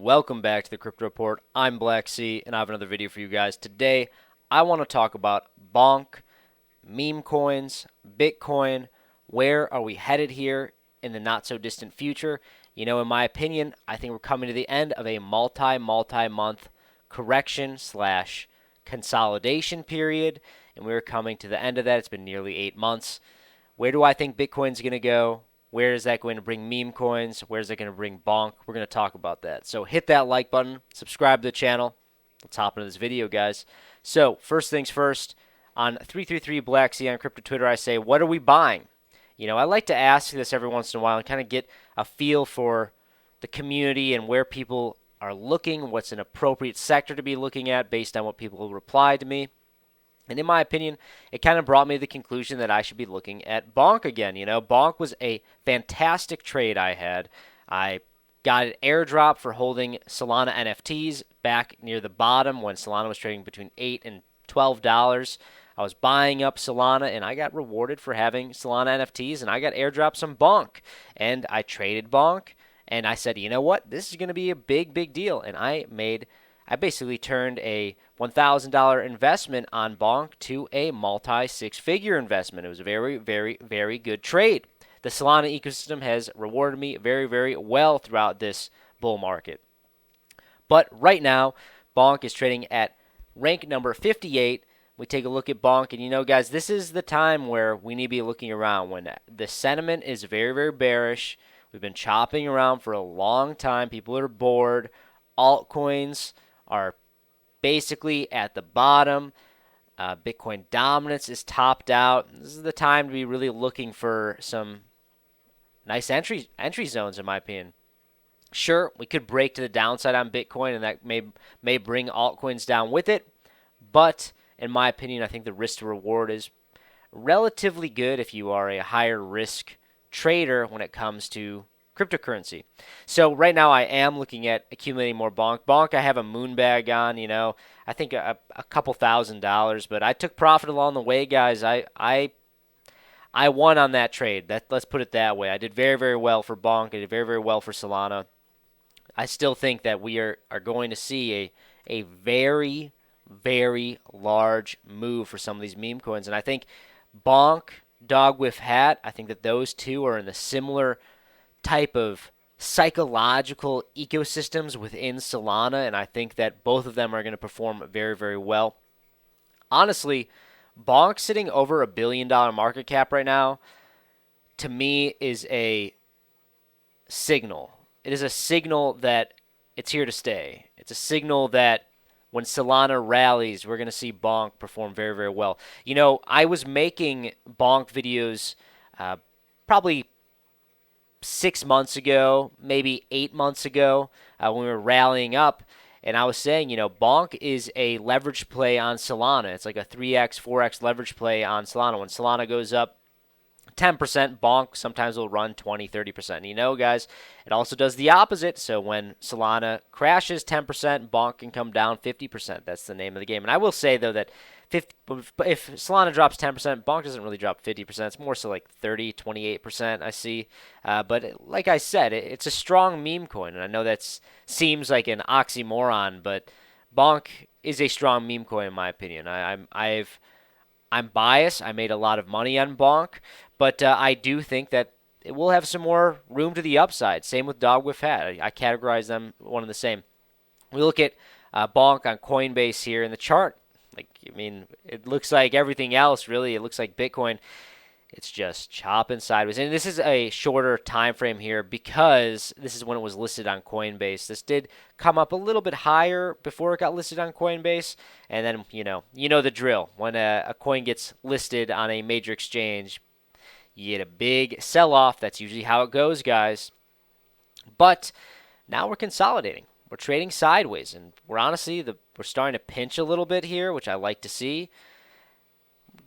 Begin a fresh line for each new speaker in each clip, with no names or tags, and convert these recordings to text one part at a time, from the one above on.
welcome back to the Crypto Report. I'm Black Sea, and I have another video for you guys. Today, I want to talk about Bonk, meme coins, Bitcoin. Where are we headed here in the not-so-distant future? You know, in my opinion, I think we're coming to the end of a multi-month correction slash consolidation period, and we're coming to the end of that. It's been nearly 8 months. Where do I think Bitcoin's going to go? Where is that going to bring meme coins? Where is it going to bring Bonk? We're going to talk about that. So hit that like button, subscribe to the channel. Let's hop into this video, guys. So first things first, on 333 Black Sea on Crypto Twitter, I say, what are we buying? You know, I like to ask this every once in a while and kind of get a feel for the community and where people are looking, what's an appropriate sector to be looking at based on what people reply to me. And in my opinion, it kind of brought me to the conclusion that I should be looking at Bonk again. You know, Bonk was a fantastic trade I had. I got an airdrop for holding Solana NFTs back near the bottom when Solana was trading between $8 and $12. I was buying up Solana, and I got rewarded for having Solana NFTs, and I got airdropped some Bonk. And I traded Bonk, and I said, you know what? This is going to be a big deal. And I basically turned a $1,000 investment on Bonk to a multi-six-figure investment. It was a very good trade. The Solana ecosystem has rewarded me very well throughout this bull market. But right now, Bonk is trading at rank number 58. We take a look at Bonk, and you know, guys, this is the time where we need to be looking around when the sentiment is very bearish. We've been chopping around for a long time. People are bored. Altcoins are basically at the bottom. Bitcoin dominance is topped out. This is the time to be really looking for some nice entry zones, in my opinion. Sure, we could break to the downside on Bitcoin, and that may bring altcoins down with it. But in my opinion, I think the risk to reward is relatively good if you are a higher risk trader when it comes to cryptocurrency. So right now I am looking at accumulating more Bonk. Bonk, I have a moon bag on, you know, I think a couple $1,000, but I took profit along the way, guys. I won on that trade. Let's put it that way. I did very well for Bonk. I did very well for Solana. I still think that we are going to see a very large move for some of these meme coins, and I think Bonk, Dogwifhat, I think that those two are in the similar type of psychological ecosystems within Solana, and I think that both of them are going to perform very well. Honestly, Bonk sitting over $1 billion market cap right now, to me, is a signal. It is a signal that it's here to stay. It's a signal that when Solana rallies, we're going to see Bonk perform very well. You know, I was making Bonk videos probably 6 months ago, maybe 8 months ago, when we were rallying up, and I was saying, you know, Bonk is a leverage play on Solana. It's like a 3x, 4x leverage play on Solana. When Solana goes up 10%, Bonk sometimes will run 20, 30%. And you know, guys, it also does the opposite. So when Solana crashes 10%, Bonk can come down 50%. That's the name of the game. And I will say, though, that if Solana drops 10%, Bonk doesn't really drop 50%. It's more so like 30, 28%, I see. But like I said, it's a strong meme coin. And I know that seems like an oxymoron, but Bonk is a strong meme coin in my opinion. I'm biased. I made a lot of money on Bonk, but I do think that it will have some more room to the upside. Same with Dogwifhat. I categorize them one and the same. We look at Bonk on Coinbase here in the chart. Like, I mean, it looks like everything else, really. It looks like Bitcoin. It's just chopping sideways. And this is a shorter time frame here because this is when it was listed on Coinbase. This did come up a little bit higher before it got listed on Coinbase. And then, you know the drill. When a coin gets listed on a major exchange, you get a big sell-off. That's usually how it goes, guys. But now we're consolidating. We're trading sideways. And we're honestly, we're starting to pinch a little bit here, which I like to see.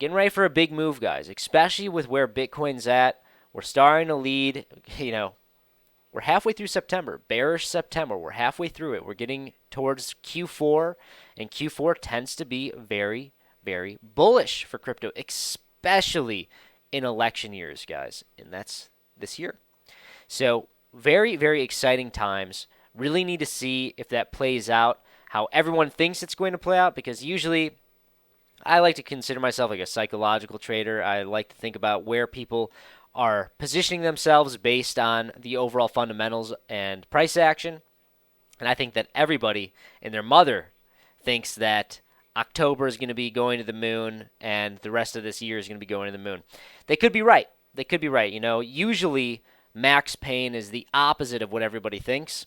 Getting ready for a big move, guys, especially with where Bitcoin's at. We're starting to lead. You know, we're halfway through September, bearish September. We're halfway through it. We're getting towards Q4, and Q4 tends to be very bullish for crypto, especially in election years, guys, and that's this year. So very exciting times Really need to see if that plays out how everyone thinks it's going to play out, because usually I like to consider myself like a psychological trader. I like to think about where people are positioning themselves based on the overall fundamentals and price action. And I think that everybody and their mother thinks that October is going to be going to the moon and the rest of this year is going to be going to the moon. They could be right. They could be right. Usually max pain is the opposite of what everybody thinks.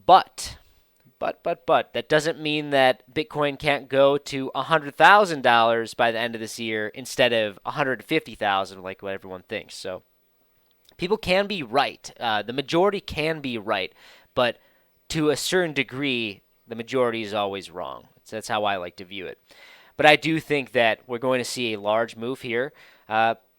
But that doesn't mean that Bitcoin can't go to $100,000 by the end of this year instead of $150,000 like what everyone thinks. So people can be right. The majority can be right, but to a certain degree, the majority is always wrong. So that's how I like to view it. But I do think that we're going to see a large move here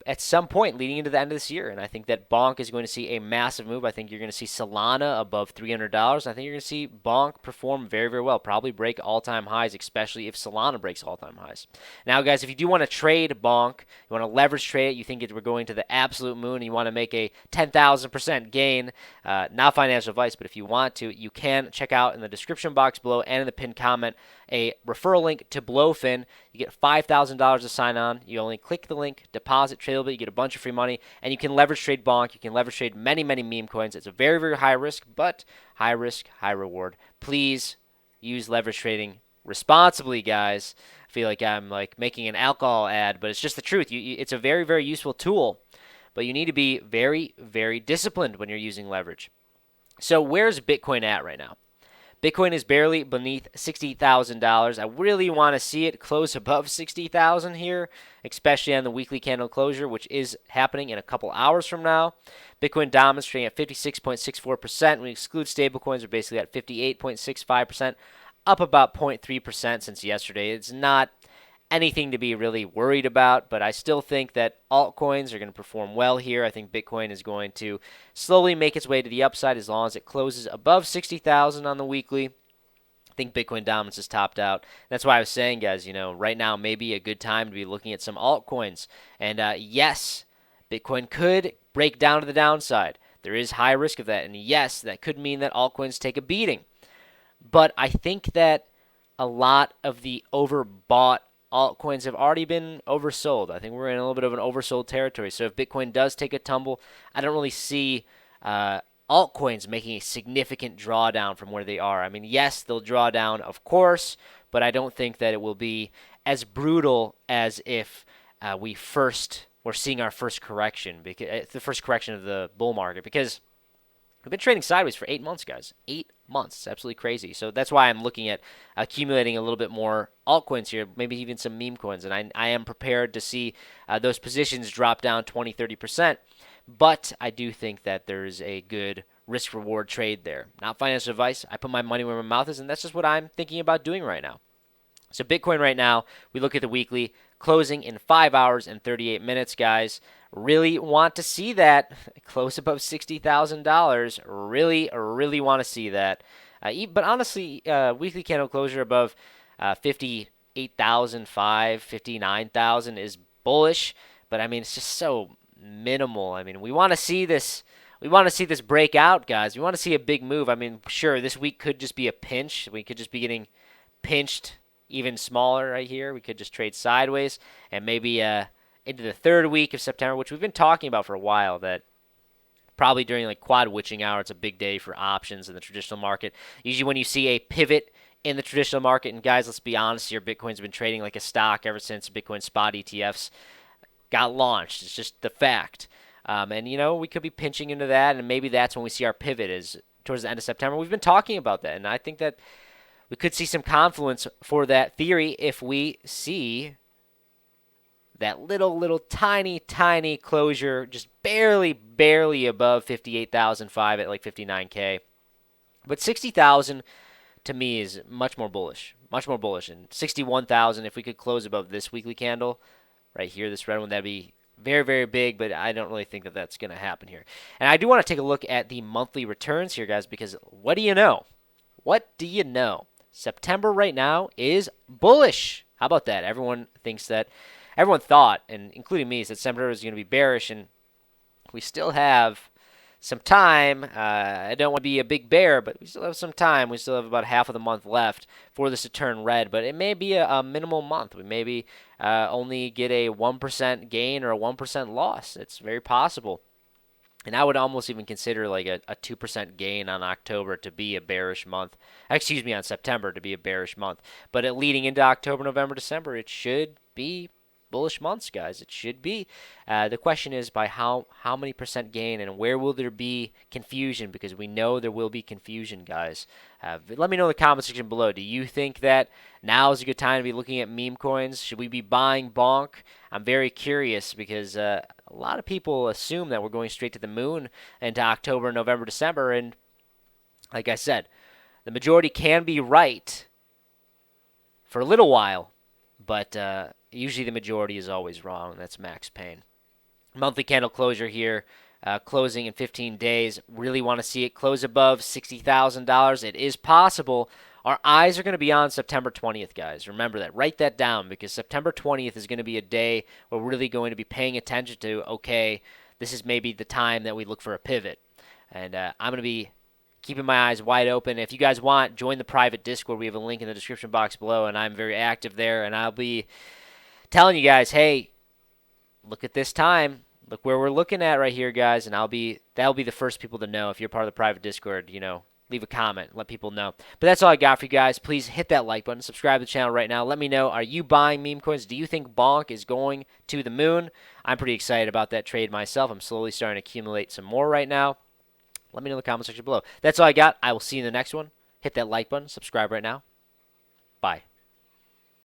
at some point leading into the end of this year. And I think that Bonk is going to see a massive move. I think you're going to see Solana above $300. I think you're going to see Bonk perform very, very well, probably break all-time highs, especially if Solana breaks all-time highs. Now, guys, if you do want to trade Bonk, you want to leverage trade it, you think we're going to the absolute moon, and you want to make a 10,000% gain, not financial advice, but if you want to, you can check out in the description box below and in the pinned comment a referral link to Blowfin. You get $5,000 to sign on. You only click the link, deposit, trade a little bit, you get a bunch of free money, and you can leverage trade Bonk. You can leverage trade many, many meme coins. It's a very, very high risk, but high risk, high reward. Please use leverage trading responsibly, guys. I feel like I'm making an alcohol ad, but it's just the truth. It's a very, very useful tool, but you need to be very, very disciplined when you're using leverage. So where's Bitcoin at right now? Bitcoin is barely beneath $60,000. I really want to see it close above $60,000 here, especially on the weekly candle closure, which is happening in a couple hours from now. Bitcoin dominance trading at 56.64%. When we exclude stablecoins, we're basically at 58.65%, up about 0.3% since yesterday. It's not anything to be really worried about, but I still think that altcoins are going to perform well here. I think Bitcoin is going to slowly make its way to the upside as long as it closes above 60,000 on the weekly. I think Bitcoin dominance is topped out. That's why I was saying, guys, right now may be a good time to be looking at some altcoins. And yes, Bitcoin could break down to the downside. There is high risk of that. And yes, that could mean that altcoins take a beating. But I think that a lot of the overbought altcoins have already been oversold. I think we're in a little bit of an oversold territory. So if Bitcoin does take a tumble, I don't really see altcoins making a significant drawdown from where they are. I mean, yes, they'll draw down, of course, but I don't think that it will be as brutal as if we're seeing our first correction, because the first correction of the bull market, because we've been trading sideways for 8 months, guys. 8 months. It's absolutely crazy. So that's why I'm looking at accumulating a little bit more altcoins here, maybe even some meme coins. And I am prepared to see those positions drop down 20, 30%. But I do think that there's a good risk-reward trade there. Not financial advice. I put my money where my mouth is, and that's just what I'm thinking about doing right now. So Bitcoin right now, we look at the weekly, closing in 5 hours and 38 minutes, guys. Really want to see that close above $60,000. Really want to see that. But honestly, weekly candle closure above 58,005, 59,000 is bullish. But I mean, it's just so minimal. I mean, we want to see this. We want to see this break out, guys. We want to see a big move. I mean, sure, this week could just be a pinch. We could just be getting pinched even smaller right here. We could just trade sideways, and maybe into the third week of September, which we've been talking about for a while, that probably during quad witching hour, it's a big day for options in the traditional market. Usually when you see a pivot in the traditional market, and guys, let's be honest here, Bitcoin's been trading like a stock ever since Bitcoin spot ETFs got launched. It's just the fact. And, we could be pinching into that, and maybe that's when we see our pivot is towards the end of September. We've been talking about that, and I think that we could see some confluence for that theory if we see that little tiny closure, just barely above 58,005 at 59K. But 60,000 to me is much more bullish. And 61,000, if we could close above this weekly candle right here, this red one, that'd be very, very big, but I don't really think that that's going to happen here. And I do want to take a look at the monthly returns here, guys, because what do you know? September right now is bullish. How about that? Everyone thought, and including me, that September was going to be bearish, and we still have some time. I don't want to be a big bear, but we still have some time. We still have about half of the month left for this to turn red, but it may be a minimal month. We maybe only get a 1% gain or a 1% loss. It's very possible. And I would almost even consider like a 2% gain on October to be a bearish month. Excuse me, on September to be a bearish month. But leading into October, November, December, it should be bullish months, guys. It should be. The question is by how many percent gain and where will there be confusion, because we know there will be confusion, guys. Let me know in the comment section below. Do you think that now is a good time to be looking at meme coins? Should we be buying Bonk? I'm very curious because a lot of people assume that we're going straight to the moon into October, November, December, and like I said, the majority can be right for a little while, but usually the majority is always wrong. That's Max Payne. Monthly candle closure here, closing in 15 days. Really want to see it close above $60,000. It is possible. Our eyes are going to be on September 20th, guys. Remember that. Write that down, because September 20th is going to be a day where we're really going to be paying attention to, okay, this is maybe the time that we look for a pivot. And I'm going to be keeping my eyes wide open. If you guys want, join the private Discord. We have a link in the description box below, and I'm very active there. And I'll be telling you guys, hey, look at this time. Look where we're looking at right here, guys. And that'll be the first people to know. If you're part of the private Discord, leave a comment, let people know. But that's all I got for you guys. Please hit that like button, subscribe to the channel right now. Let me know, are you buying meme coins? Do you think Bonk is going to the moon? I'm pretty excited about that trade myself. I'm slowly starting to accumulate some more right now. Let me know in the comment section below. That's all I got. I will see you in the next one. Hit that like button, subscribe right now. Bye.